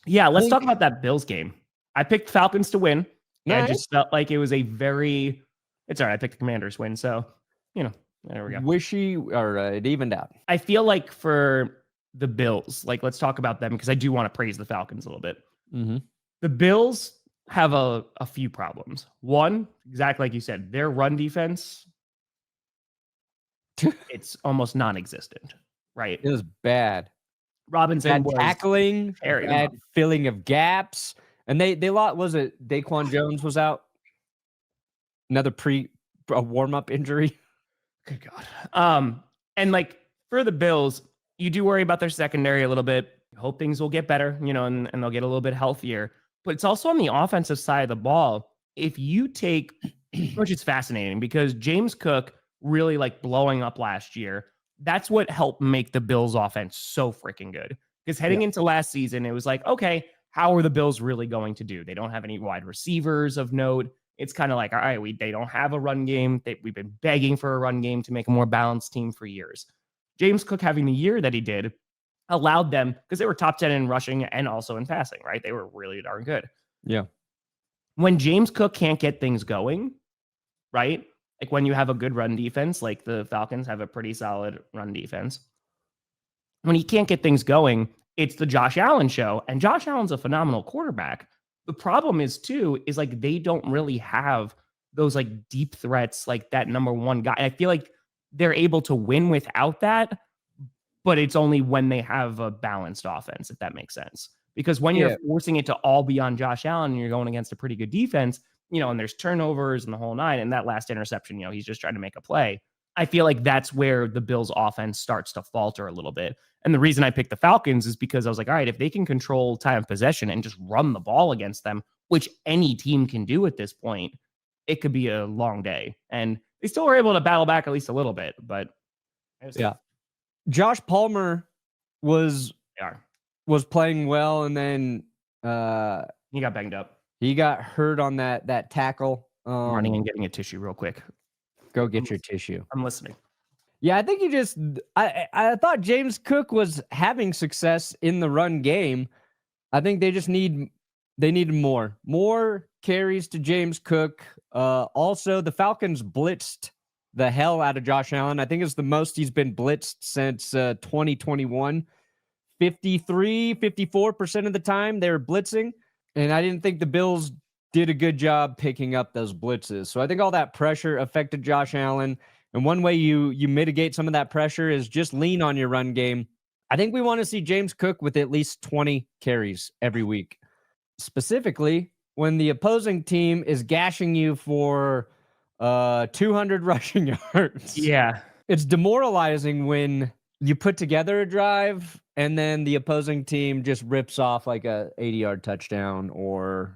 Yeah, I let's talk think about that Bills game. I picked Falcons to win. And it nice. just felt like it was a very. It's all right. I picked the Commanders win. So, there we go. It evened out. I feel like for the Bills, like, let's talk about them because I do want to praise the Falcons a little bit. Mm-hmm. The Bills have a few problems. One, exactly like you said, their run defense, it's almost non-existent, right? It was bad. Robinson Bad was tackling, tearing them bad up. filling of gaps. And they lost, was it Daquan Jones was out? Another a warm-up injury. Good God. And like for the Bills, you do worry about their secondary a little bit. Hope things will get better, and they'll get a little bit healthier. But it's also on the offensive side of the ball. If you take, which is fascinating because James Cook really like blowing up last year. That's what helped make the Bills offense so freaking good. Because heading into last season, it was like, okay, how are the Bills really going to do? They don't have any wide receivers of note. It's kind of like, all right, they don't have a run game. We've been begging for a run game to make a more balanced team for years. James Cook having the year that he did allowed them, because they were top 10 in rushing and also in passing, right? They were really darn good. Yeah. When James Cook can't get things going, right? Like when you have a good run defense, like the Falcons have a pretty solid run defense. When he can't get things going, it's the Josh Allen show. And Josh Allen's a phenomenal quarterback. The problem is like they don't really have those like deep threats, like that number one guy. I feel like they're able to win without that, but it's only when they have a balanced offense, if that makes sense. Because when you're forcing it to all be on Josh Allen and you're going against a pretty good defense, and there's turnovers and the whole nine, and that last interception, he's just trying to make a play. I feel like that's where the Bills offense starts to falter a little bit. And the reason I picked the Falcons is because I was like, all right, if they can control time of possession and just run the ball against them, which any team can do at this point, it could be a long day. And they still were able to battle back at least a little bit, but Josh Palmer was playing well, and then he got banged up. He got hurt on that tackle. I'm running and getting a tissue real quick. Go get your tissue. I'm listening. Yeah, I think I thought James Cook was having success in the run game. I think they just needed more carries to James Cook. Also, the Falcons blitzed the hell out of Josh Allen. I think it's the most he's been blitzed since 2021. 54% of the time they were blitzing. And I didn't think the Bills did a good job picking up those blitzes. So I think all that pressure affected Josh Allen. And one way you mitigate some of that pressure is just lean on your run game. I think we want to see James Cook with at least 20 carries every week. Specifically, when the opposing team is gashing you for 200 rushing yards. Yeah. It's demoralizing when you put together a drive and then the opposing team just rips off like a 80-yard touchdown or,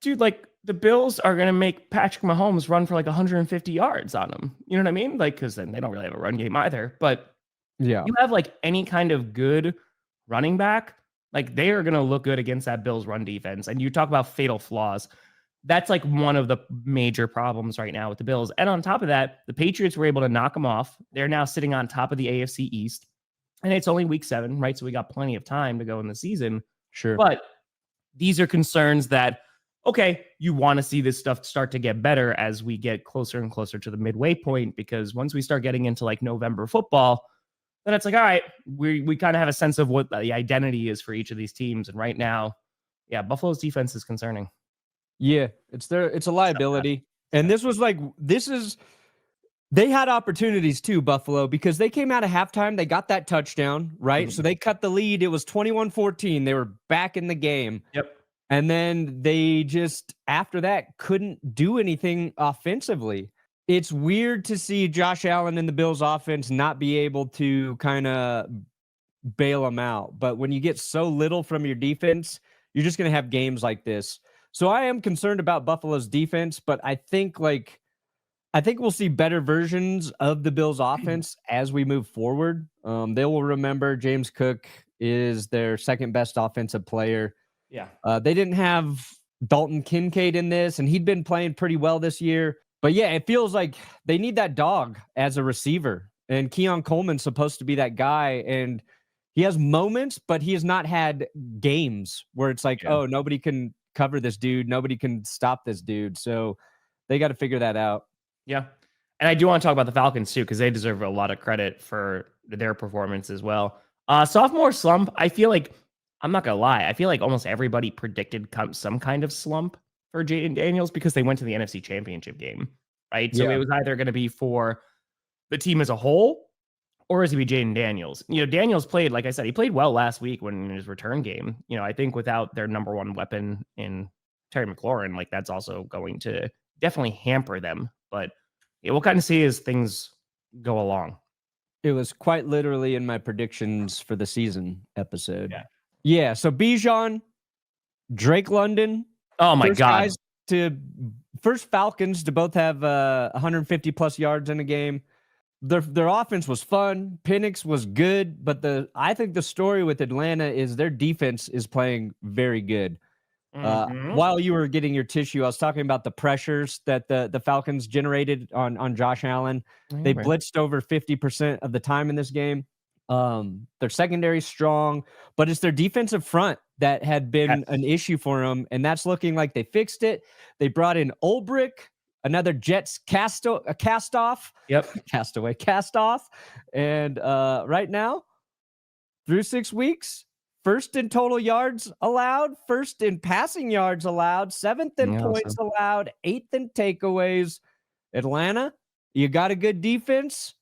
Dude, like the Bills are going to make Patrick Mahomes run for like 150 yards on them. You know what I mean? Like, because then they don't really have a run game either. But you have like any kind of good running back, like they are going to look good against that Bills run defense. And you talk about fatal flaws. That's like one of the major problems right now with the Bills. And on top of that, the Patriots were able to knock them off. They're now sitting on top of the AFC East. And it's only week 7, right? So we got plenty of time to go in the season. Sure. But these are concerns that, okay, you want to see this stuff start to get better as we get closer and closer to the midway point, because once we start getting into like November football, then it's like, all right, we kind of have a sense of what the identity is for each of these teams. And right now, Buffalo's defense is concerning. Yeah, it's a liability. And they had opportunities too, Buffalo, because they came out of halftime, they got that touchdown, right? Mm-hmm. So they cut the lead. It was 21-14. They were back in the game. Yep. And then they just, after that, couldn't do anything offensively. It's weird to see Josh Allen in the Bills offense not be able to kind of bail them out. But when you get so little from your defense, you're just going to have games like this. So I am concerned about Buffalo's defense, but I think we'll see better versions of the Bills offense as we move forward. They will remember James Cook is their second best offensive player. Yeah. They didn't have Dalton Kincaid in this, and he'd been playing pretty well this year. But yeah, it feels like they need that dog as a receiver. And Keon Coleman's supposed to be that guy. And He has moments, but he has not had games where it's like, oh, nobody can cover this dude. Nobody can stop this dude. So they got to figure that out. Yeah. And I do want to talk about the Falcons too, because they deserve a lot of credit for their performance as well. Sophomore slump, I feel like, I'm not going to lie, I feel like almost everybody predicted some kind of slump for Jaden Daniels because they went to the NFC Championship game, right? So it was either going to be for the team as a whole, or is it be Jaden Daniels? Daniels played, like I said, he played well last week in his return game. I think without their number one weapon in Terry McLaurin, like that's also going to definitely hamper them. But we'll kind of see as things go along. It was quite literally in my predictions for the season episode. Yeah. So Bijan, Drake London. Oh my God. First Falcons to both have 150 plus yards in a game. Their offense was fun. Penix was good, but I think the story with Atlanta is their defense is playing very good. While you were getting your tissue, I was talking about the pressures that the Falcons generated on Josh Allen. They blitzed over 50% of the time in this game. Their secondary is strong, but it's their defensive front that had been an issue for them, and that's looking like they fixed it. They brought in Ulbrich, another Jets cast off. Cast off. And right now, through 6 weeks, first in total yards allowed, first in passing yards allowed, seventh in points allowed, eighth in takeaways. Atlanta, you got a good defense.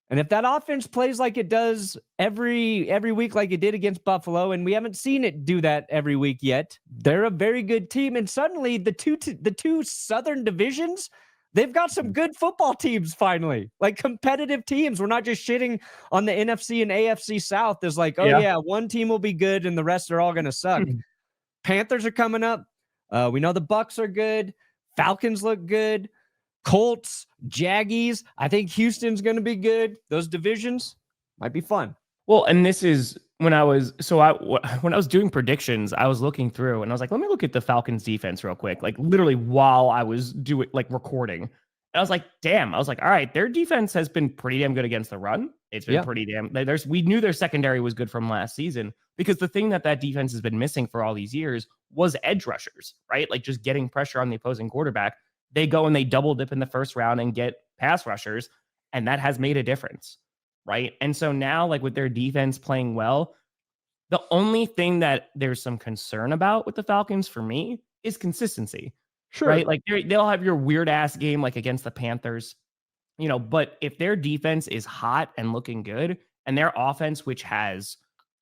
And if that offense plays like it does every week, like it did against Buffalo, and we haven't seen it do that every week yet, they're a very good team. And suddenly the two Southern divisions, they've got some good football teams finally, like competitive teams. We're not just shitting on the NFC and AFC South. There's like, one team will be good and the rest are all going to suck. Panthers are coming up. We know the Bucks are good. Falcons look good. Colts, Jaggies. I think Houston's going to be good. Those divisions might be fun. Well, and this is when I was doing predictions, I was looking through and I was like, let me look at the Falcons defense real quick, like literally while I was doing recording. And I was like, damn, all right, their defense has been pretty damn good against the run. It's been pretty damn, we knew their secondary was good from last season because the thing that defense has been missing for all these years was edge rushers, right? Like just getting pressure on the opposing quarterback. They go and they double dip in the first round and get pass rushers, and that has made a difference, right? And so now, like with their defense playing well, the only thing that there's some concern about with the Falcons for me is consistency, right? Like they'll have your weird ass game like against the Panthers, but if their defense is hot and looking good, and their offense,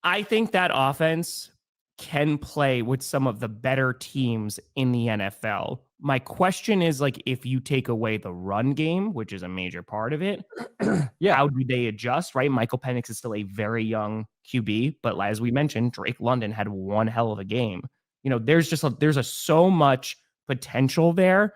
I think that offense can play with some of the better teams in the NFL. My question is, like, if you take away the run game, which is a major part of it, how do they adjust, right? Michael Penix is still a very young QB, but as we mentioned, Drake London had one hell of a game. There's so much potential there.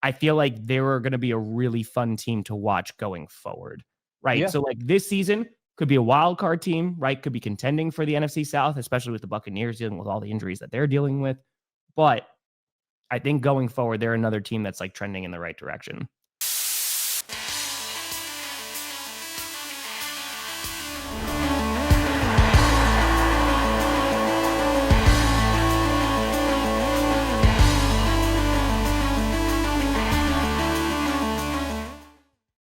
I feel like they were going to be a really fun team to watch going forward, right? Yeah. So, like, this season could be a wild card team, right? Could be contending for the NFC South, especially with the Buccaneers dealing with all the injuries that they're dealing with. But I think going forward, they're another team that's like trending in the right direction.